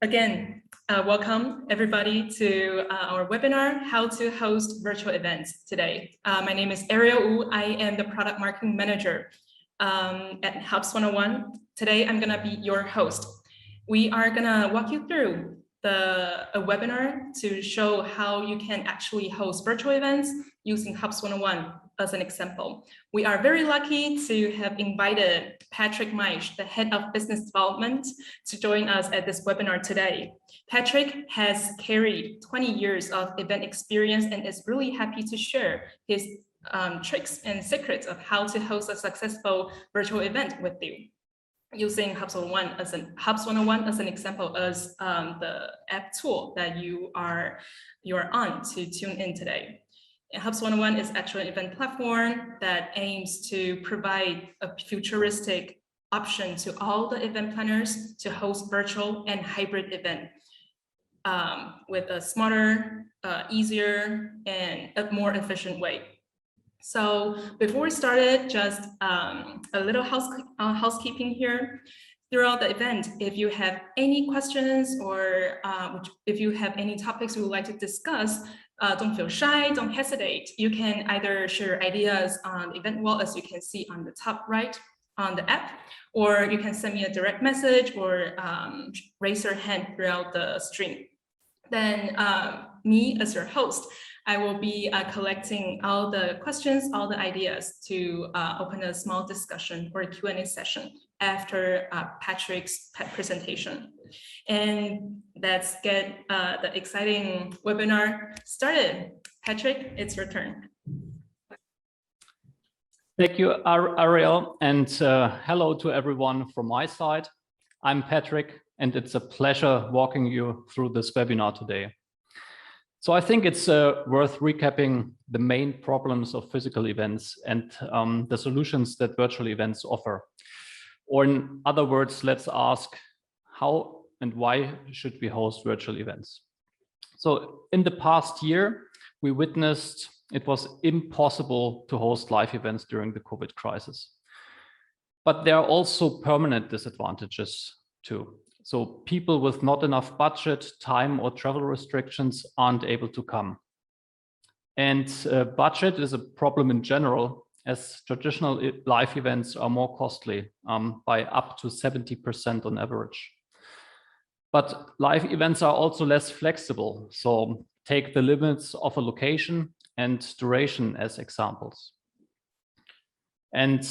Again, welcome everybody to our webinar, How to Host Virtual Events today. My name is Ariel Wu. I am the Product Marketing Manager at Hubs 101. Today, I'm gonna be your host. We are gonna walk you through a webinar to show how you can actually host virtual events using Hubs 101 as an example. We are very lucky to have invited Patrick Maisch, the Head of Business Development, to join us at this webinar today. Patrick has carried 20 years of event experience and is really happy to share his tricks and secrets of how to host a successful virtual event with you. Using Hubs 101 as an example as the app tool that you are on to tune in today. And Hubs 101 is actually an event platform that aims to provide a futuristic option to all the event planners to host virtual and hybrid event with a smarter, easier, and a more efficient way. So before we started, just a little housekeeping here. Throughout the event, if you have any questions or if you have any topics you would like to discuss, don't feel shy, don't hesitate. You can either share ideas on the event wall, as you can see on the top right on the app, or you can send me a direct message or raise your hand throughout the stream. Then me as your host, I will be collecting all the questions, all the ideas to open a small discussion or a Q&A session after Patrick's presentation. And let's get the exciting webinar started. Patrick, it's your turn. Thank you, Ariel, and hello to everyone from my side. I'm Patrick, and it's a pleasure walking you through this webinar today. So I think it's worth recapping the main problems of physical events and the solutions that virtual events offer. Or in other words, let's ask how and why should we host virtual events? So in the past year, we witnessed it was impossible to host live events during the COVID crisis. But there are also permanent disadvantages too. So people with not enough budget, time, or travel restrictions aren't able to come. And budget is a problem in general, as traditional live events are more costly by up to 70% on average. But live events are also less flexible. So take the limits of a location and duration as examples. And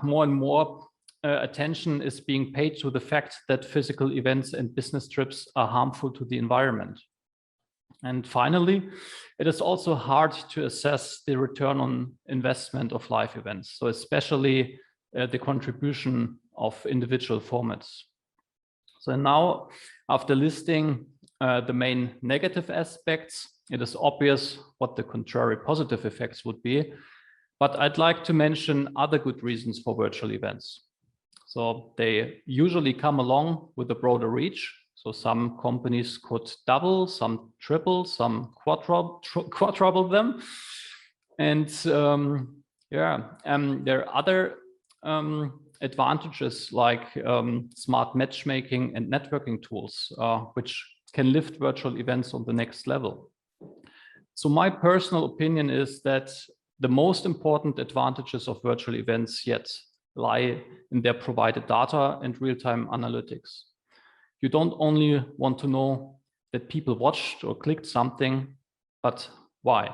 more and more attention is being paid to the fact that physical events and business trips are harmful to the environment. And finally, it is also hard to assess the return on investment of live events, so especially the contribution of individual formats. So now, after listing the main negative aspects, it is obvious what the contrary positive effects would be, but I'd like to mention other good reasons for virtual events. So they usually come along with a broader reach. So some companies could double, some triple, some quadruple them. And there are other advantages like smart matchmaking and networking tools, which can lift virtual events on the next level. So my personal opinion is that the most important advantages of virtual events yet lie in their provided data and real-time analytics. You don't only want to know that people watched or clicked something, but why.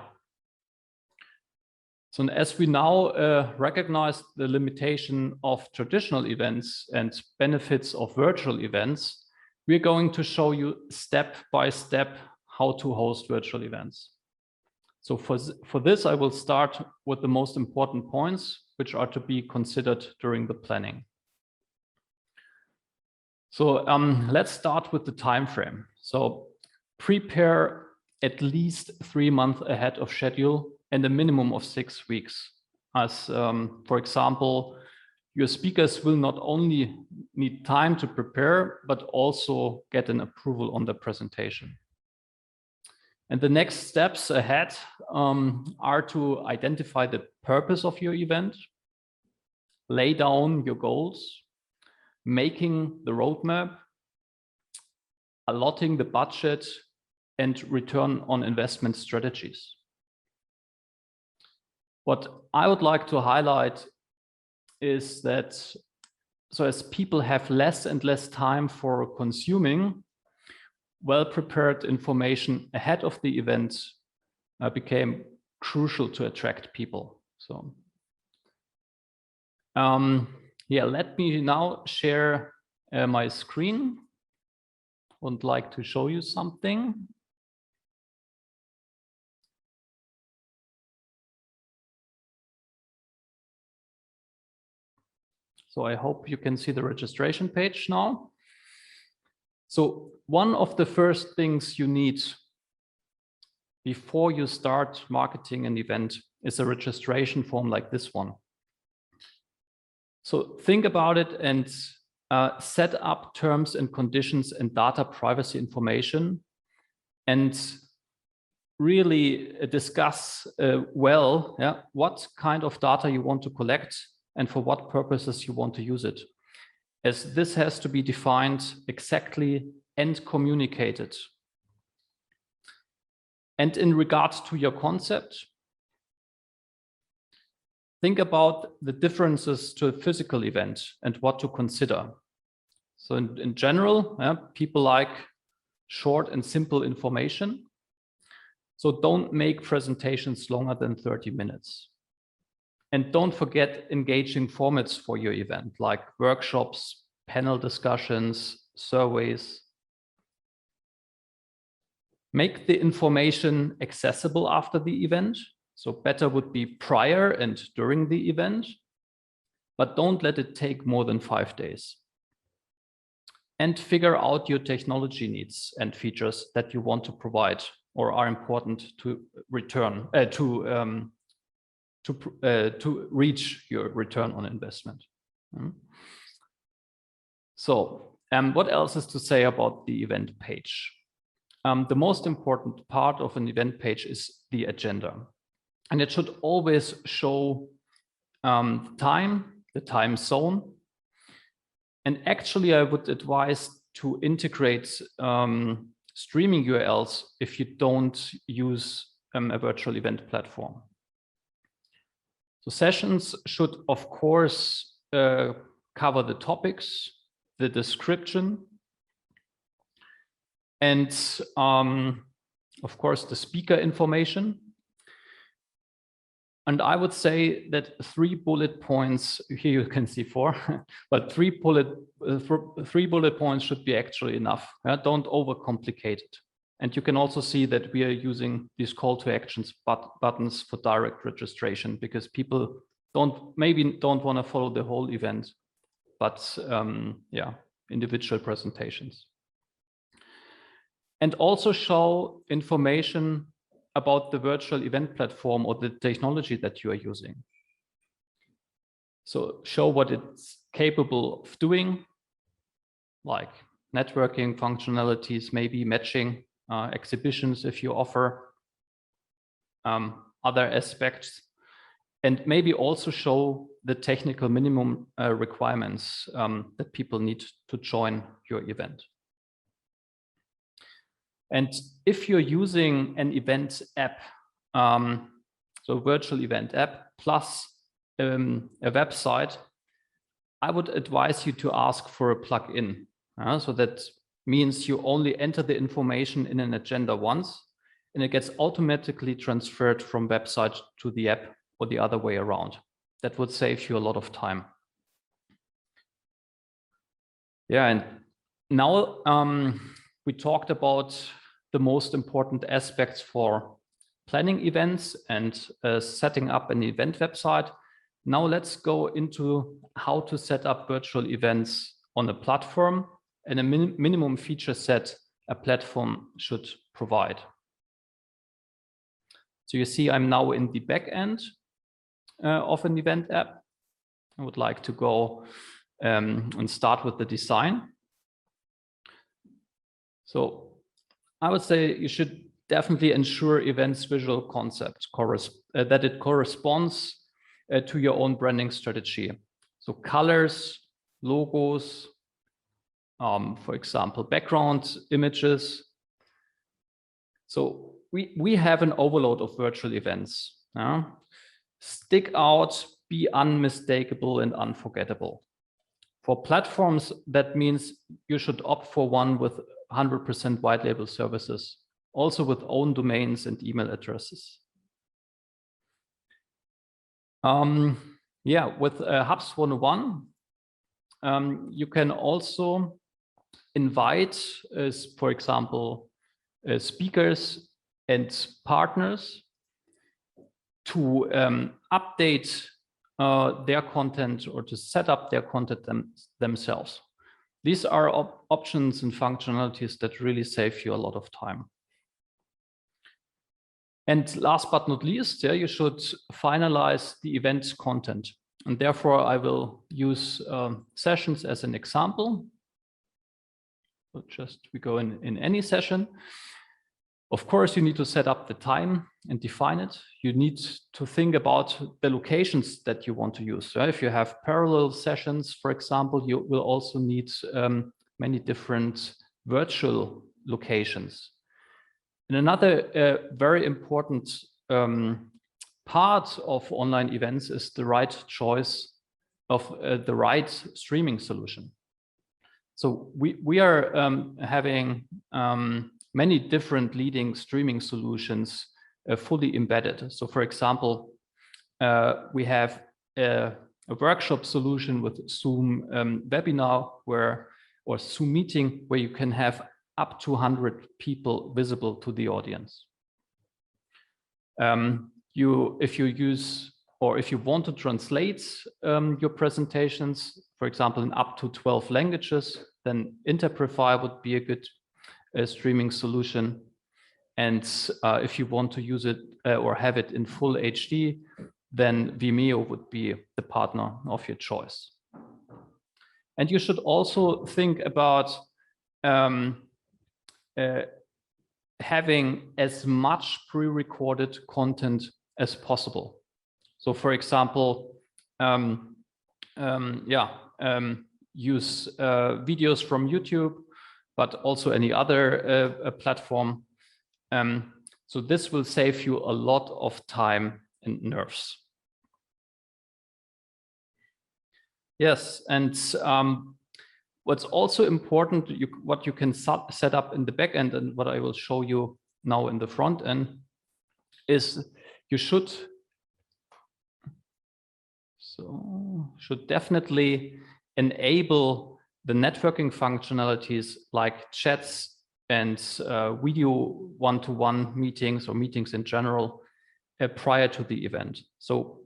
So as we now recognize the limitation of traditional events and benefits of virtual events, we're going to show you step by step how to host virtual events. So for this, I will start with the most important points which are to be considered during the planning. So let's start with the time frame. So prepare at least 3 months ahead of schedule and a minimum of 6 weeks. As for example, your speakers will not only need time to prepare, but also get an approval on the presentation. And the next steps ahead are to identify the purpose of your event, lay down your goals, making the roadmap, allotting the budget, and return on investment strategies. What I would like to highlight is that, so as people have less and less time for consuming, well-prepared information ahead of the event became crucial to attract people. So, yeah, let me now share my screen. Would like to show you something. So I hope you can see the registration page now. So one of the first things you need before you start marketing an event is a registration form like this one. So think about it and set up terms and conditions and data privacy information, and really discuss well, what kind of data you want to collect and for what purposes you want to use it, as this has to be defined exactly and communicated. And in regards to your concept, think about the differences to a physical event and what to consider. So in general, people like short and simple information. So don't make presentations longer than 30 minutes. And don't forget engaging formats for your event, like workshops, panel discussions, surveys. Make the information accessible after the event. So better would be prior and during the event, but don't let it take more than 5 days. And figure out your technology needs and features that you want to provide or are important to return to reach your return on investment. So what else is to say about the event page? The most important part of an event page is the agenda. And it should always show the time zone. And actually, I would advise to integrate streaming URLs if you don't use a virtual event platform. So sessions should, of course, cover the topics, the description, and of course, the speaker information. And I would say that 3 bullet points, here you can see 4, but 3 bullet points should be actually enough. Don't overcomplicate it. And you can also see that we are using these call to actions buttons for direct registration, because people maybe don't want to follow the whole event, but yeah, individual presentations. And also show information about the virtual event platform or the technology that you are using. So show what it's capable of doing, like networking functionalities, maybe matching exhibitions if you offer other aspects, and maybe also show the technical minimum requirements that people need to join your event. And if you're using an event app, so virtual event app plus a website, I would advise you to ask for a plugin. So that means you only enter the information in an agenda once, and it gets automatically transferred from website to the app or the other way around. That would save you a lot of time. Yeah, and now we talked about the most important aspects for planning events and setting up an event website. Now let's go into how to set up virtual events on a platform and a minimum feature set a platform should provide. So you see I'm now in the back end of an event app. I would like to go and start with the design. So I would say you should definitely ensure events visual concept that it corresponds to your own branding strategy. So colors, logos, for example, background images. So we have an overload of virtual events. Stick out, be unmistakable and unforgettable. For platforms, that means you should opt for one with 100% white label services, also with own domains and email addresses. With Hubs 101, you can also invite, for example, speakers and partners to update their content or to set up their content themselves. These are options and functionalities that really save you a lot of time. And last but not least, you should finalize the event content. And therefore, I will use sessions as an example. So we go in any session. Of course, you need to set up the time and define it. You need to think about the locations that you want to use. So if you have parallel sessions, for example, you will also need many different virtual locations. And another very important part of online events is the right choice of the right streaming solution. So we are having many different leading streaming solutions fully embedded. So for example, we have a workshop solution with Zoom webinar or Zoom meeting where you can have up to 100 people visible to the audience. If you use or if you want to translate your presentations, for example, in up to 12 languages, then Interprefy would be a good streaming solution. And if you want to use it or have it in full HD, then Vimeo would be the partner of your choice. And you should also think about having as much pre-recorded content as possible. So for example, use videos from YouTube, but also any other platform. So this will save you a lot of time and nerves. Yes, and what's also important, what you can set up in the back end and what I will show you now in the front end is you should definitely enable the networking functionalities like chats and video one-to-one meetings or meetings in general prior to the event. So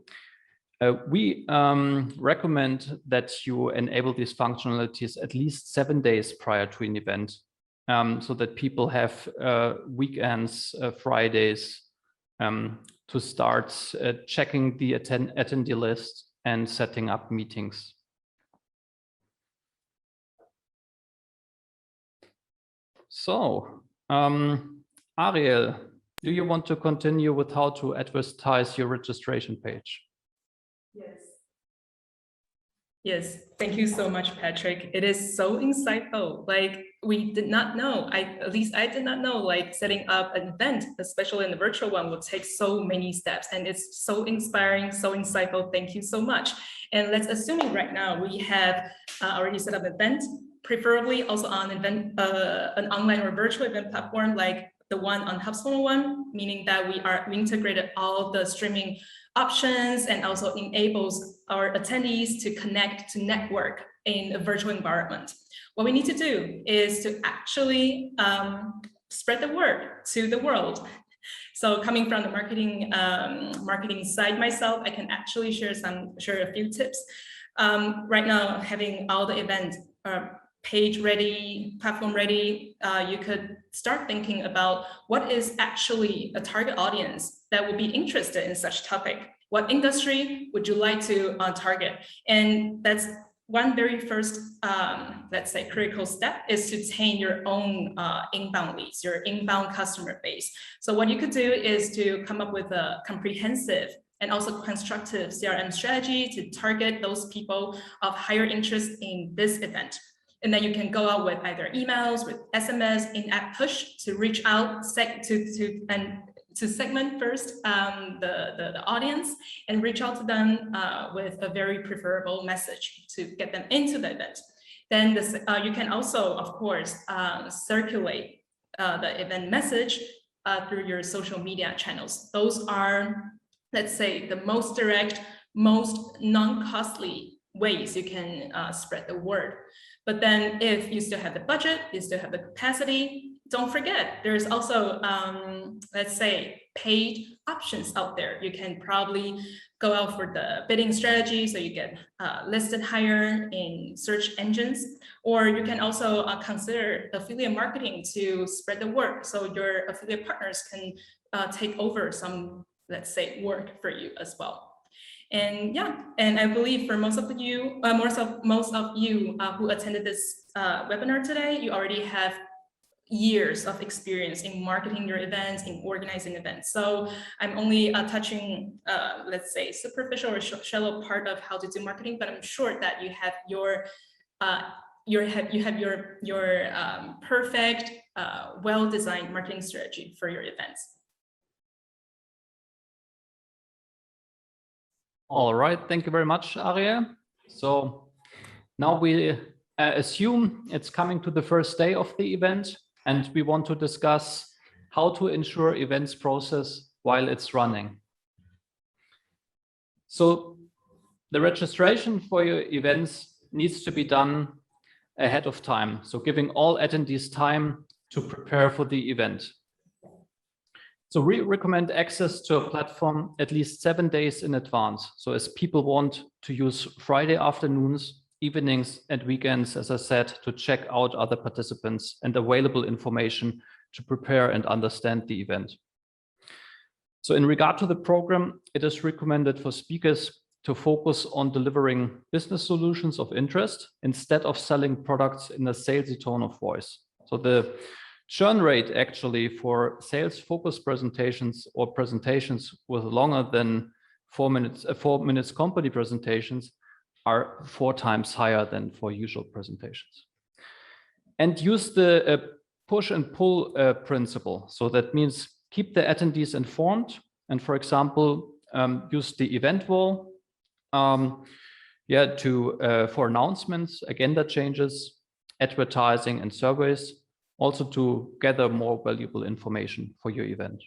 we recommend that you enable these functionalities at least 7 days prior to an event, so that people have weekends, Fridays, to start checking the attendee list and setting up meetings. So, Ariel, do you want to continue with how to advertise your registration page? Yes, thank you so much, Patrick. It is so insightful. Like, we did not know, at least I did not know, like setting up an event, especially in the virtual one, will take so many steps, and it's so inspiring, so insightful. Thank you so much. And let's assuming right now we have already set up an event, preferably also on an online or virtual event platform like the one on Hubs 101, meaning that we integrated all the streaming options and also enables our attendees to connect, to network in a virtual environment. What we need to do is to actually spread the word to the world. So coming from the marketing side myself, I can actually share a few tips. Right now, having all the events page ready, platform ready, you could start thinking about what is actually a target audience that would be interested in such topic. What industry would you like to target? And that's one very first, let's say, critical step is to attain your own inbound leads, your inbound customer base. So what you could do is to come up with a comprehensive and also constructive CRM strategy to target those people of higher interest in this event. And then you can go out with either emails, with SMS, in-app push to reach out to segment first the audience and reach out to them with a very preferable message to get them into the event. Then you can also, of course, circulate the event message through your social media channels. Those are, let's say, the most direct, most non-costly ways you can spread the word. But then if you still have the budget, you still have the capacity, don't forget, there's also, let's say, paid options out there. You can probably go out for the bidding strategy, so you get listed higher in search engines, or you can also consider affiliate marketing to spread the word. So your affiliate partners can take over some, let's say, work for you as well. And yeah, and I believe for most of you who attended this webinar today, you already have years of experience in marketing your events, in organizing events. So I'm only touching, let's say, superficial or shallow part of how to do marketing, but I'm sure that you have your perfect, well-designed marketing strategy for your events. All right, thank you very much, Ariel. So now we assume it's coming to the first day of the event, and we want to discuss how to ensure events process while it's running. So the registration for your events needs to be done ahead of time, so giving all attendees time to prepare for the event. So we recommend access to a platform at least 7 days in advance. So as people want to use Friday afternoons, evenings, and weekends, as I said, to check out other participants and available information to prepare and understand the event. So in regard to the program, it is recommended for speakers to focus on delivering business solutions of interest instead of selling products in a salesy tone of voice. So the churn rate actually for sales focused presentations or presentations with longer than 4 minutes company presentations are 4 times higher than for usual presentations. And use the push and pull principle. So that means keep the attendees informed and, for example, use the event wall for announcements, agenda changes, advertising and surveys, also to gather more valuable information for your event.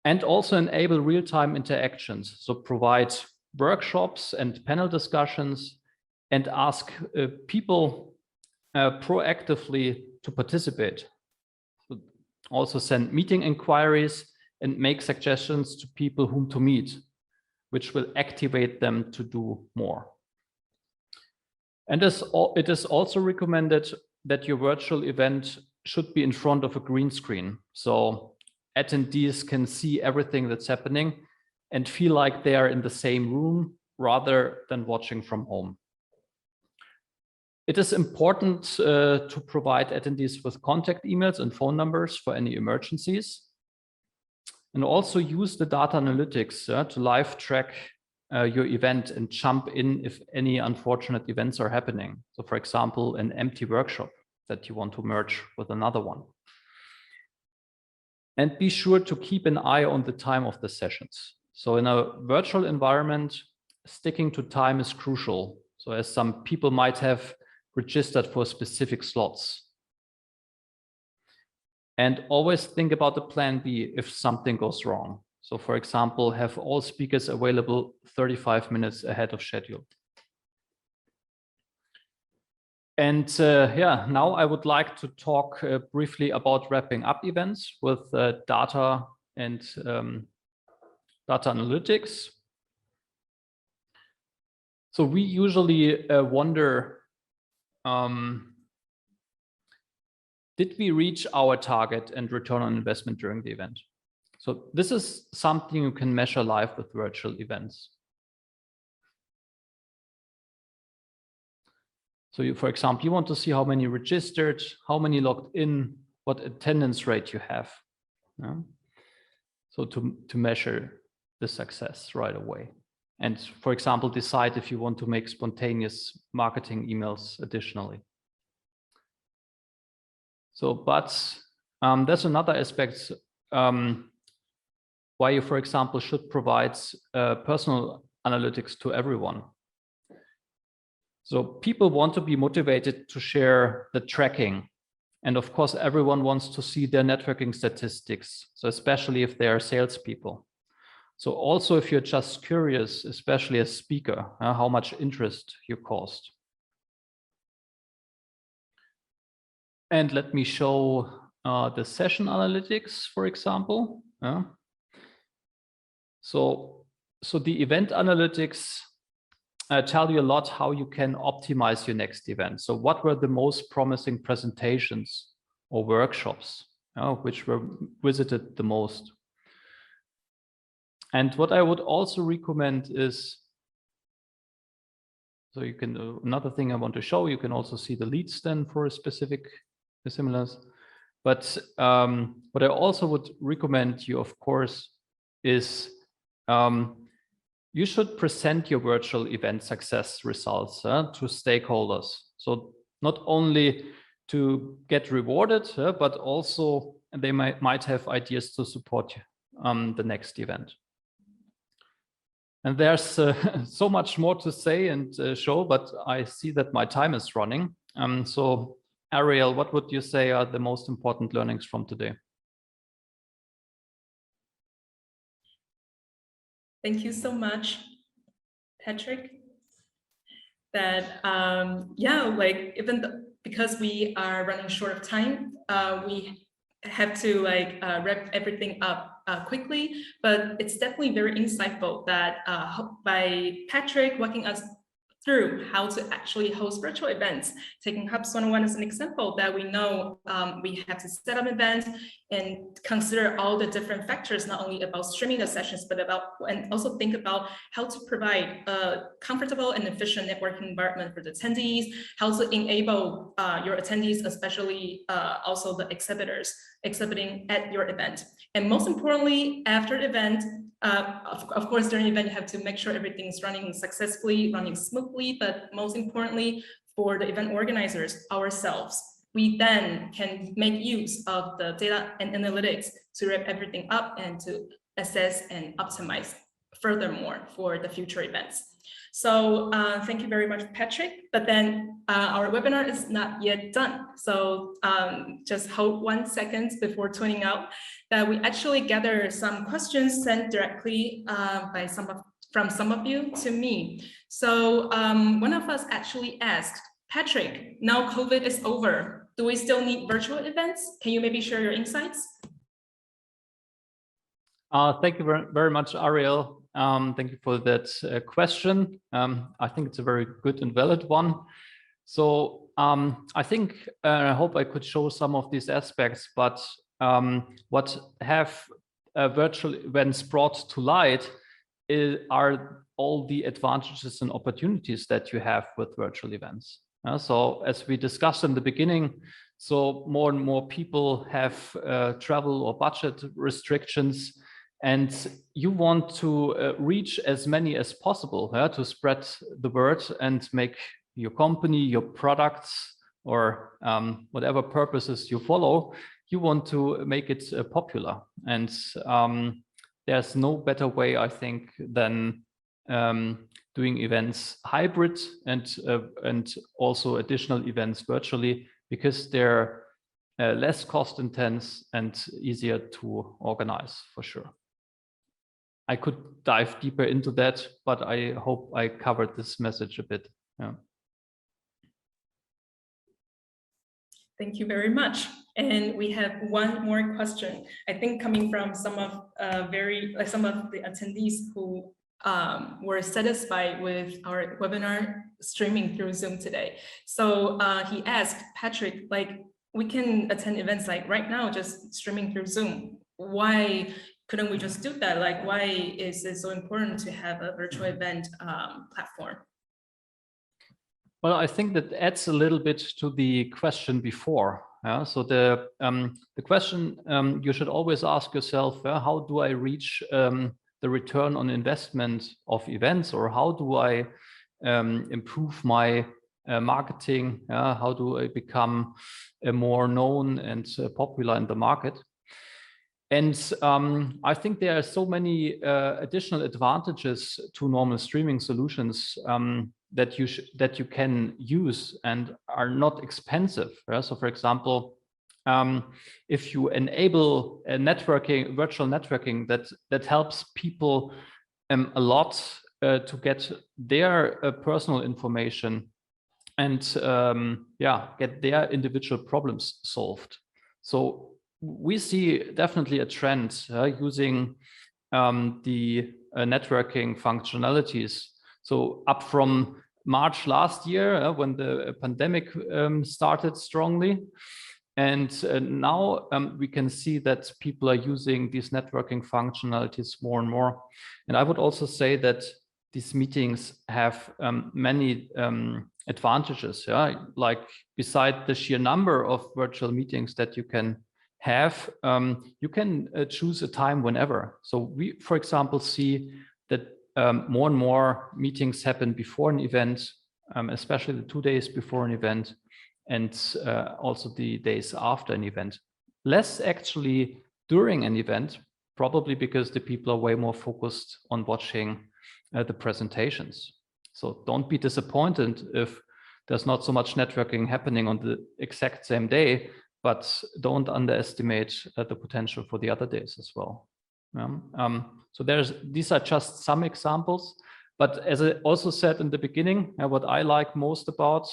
And also enable real-time interactions. So provide workshops and panel discussions and ask people proactively to participate. Also send meeting inquiries and make suggestions to people whom to meet, which will activate them to do more. And it is also recommended that your virtual event should be in front of a green screen. So attendees can see everything that's happening and feel like they are in the same room rather than watching from home. It is important to provide attendees with contact emails and phone numbers for any emergencies. And also use the data analytics to live track your event and jump in if any unfortunate events are happening. So for example, an empty workshop that you want to merge with another one. And be sure to keep an eye on the time of the sessions. So in a virtual environment, sticking to time is crucial. So as some people might have registered for specific slots. And always think about the plan B if something goes wrong. So for example, have all speakers available 35 minutes ahead of schedule. And now I would like to talk briefly about wrapping up events with data and data analytics. So we usually wonder, did we reach our target and return on investment during the event? So this is something you can measure live with virtual events. So you, for example, you want to see how many registered, how many logged in, what attendance rate you have. Yeah? So to measure the success right away. And for example, decide if you want to make spontaneous marketing emails additionally. So, but there's another aspect why you, for example, should provide personal analytics to everyone. So people want to be motivated to share the tracking. And of course, everyone wants to see their networking statistics. So especially if they are salespeople. So also if you're just curious, especially as speaker, how much interest you caused. And let me show the session analytics, for example. So the event analytics tell you a lot how you can optimize your next event. So what were the most promising presentations or workshops which were visited the most? And what I would also recommend is, so you can, another thing I want to show, you can also see the leads then for a specific similars. But what I also would recommend you, of course, is you should present your virtual event success results to stakeholders. So not only to get rewarded, but also they might have ideas to support the next event. And there's so much more to say and show, but I see that my time is running. So Ariel, what would you say are the most important learnings from today? Thank you so much, Patrick. That yeah, like because we are running short of time, we have to like wrap everything up quickly, but it's definitely very insightful that by Patrick walking us through how to actually host virtual events, taking Hubs 101 as an example, that we know we have to set up events and consider all the different factors, not only about streaming the sessions, but and also think about how to provide a comfortable and efficient networking environment for the attendees, how to enable your attendees, especially also the exhibitors exhibiting at your event. And most importantly, after the event, of course, during the event, you have to make sure everything's running successfully, running smoothly, but most importantly, for the event organizers, ourselves, we then can make use of the data and analytics to wrap everything up and to assess and optimize furthermore for the future events. So thank you very much, Patrick. But then our webinar is not yet done. So just hold 1 second before tuning out, that we actually gather some questions sent directly from some of you to me. So one of us actually asked, Patrick, now COVID is over, do we still need virtual events? Can you maybe share your insights? Thank you very much, Ariel. Thank you for that question. I think it's a very good and valid one. So I think, I hope I could show some of these aspects, but what have virtual events brought to light are all the advantages and opportunities that you have with virtual events. So as we discussed in the beginning, so more and more people have travel or budget restrictions, and you want to reach as many as possible to spread the word and make your company, your products, or whatever purposes you follow, you want to make it popular. And there's no better way, I think, than doing events hybrid and also additional events virtually, because they're less cost intense and easier to organize for sure. I could dive deeper into that, but I hope I covered this message a bit. Yeah. Thank you very much. And we have one more question, I think coming from some of the attendees who were satisfied with our webinar streaming through Zoom today. So he asked, Patrick, like, we can attend events like right now, just streaming through Zoom. Why couldn't we just do that? Like, why is it so important to have a virtual event platform? Well, I think that adds a little bit to the question before. So the question you should always ask yourself, how do I reach the return on investment of events, or how do I improve my marketing? How do I become more known and popular in the market? And I think there are so many additional advantages to normal streaming solutions that you can use and are not expensive. So, for example, if you enable a virtual networking that helps people a lot to get their personal information and get their individual problems solved. So we see definitely a trend using the networking functionalities. So up from March last year, when the pandemic started strongly, and now we can see that people are using these networking functionalities more and more. And I would also say that these meetings have many advantages. Like beside the sheer number of virtual meetings that you can have, you can choose a time whenever. So we, for example, see that more and more meetings happen before an event, especially the 2 days before an event, and also the days after an event. Less actually during an event, probably because the people are way more focused on watching the presentations. So don't be disappointed if there's not so much networking happening on the exact same day, but don't underestimate the potential for the other days as well. So these are just some examples, but as I also said in the beginning, what I like most about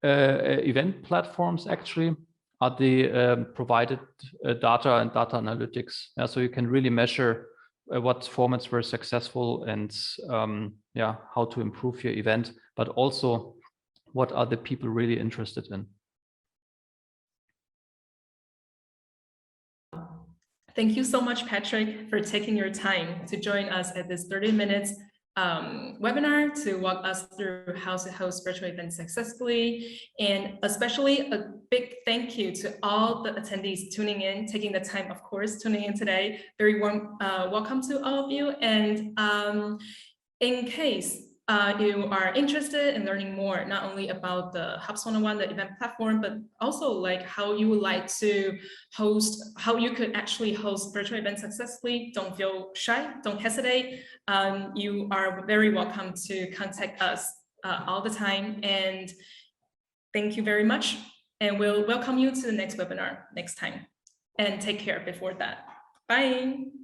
event platforms actually are the provided data and data analytics. So you can really measure what formats were successful and how to improve your event, but also what are the people really interested in. Thank you so much, Patrick, for taking your time to join us at this 30 minutes webinar to walk us through how to host virtual events successfully. And especially a big thank you to all the attendees tuning in, taking the time, of course, tuning in today. Very warm welcome to all of you. And in case you are interested in learning more, not only about the Hubs 101, the event platform, but also like how you would like to host, how you could actually host virtual events successfully, don't feel shy, don't hesitate. You are very welcome to contact us all the time. And thank you very much. And we'll welcome you to the next webinar next time. And take care before that. Bye.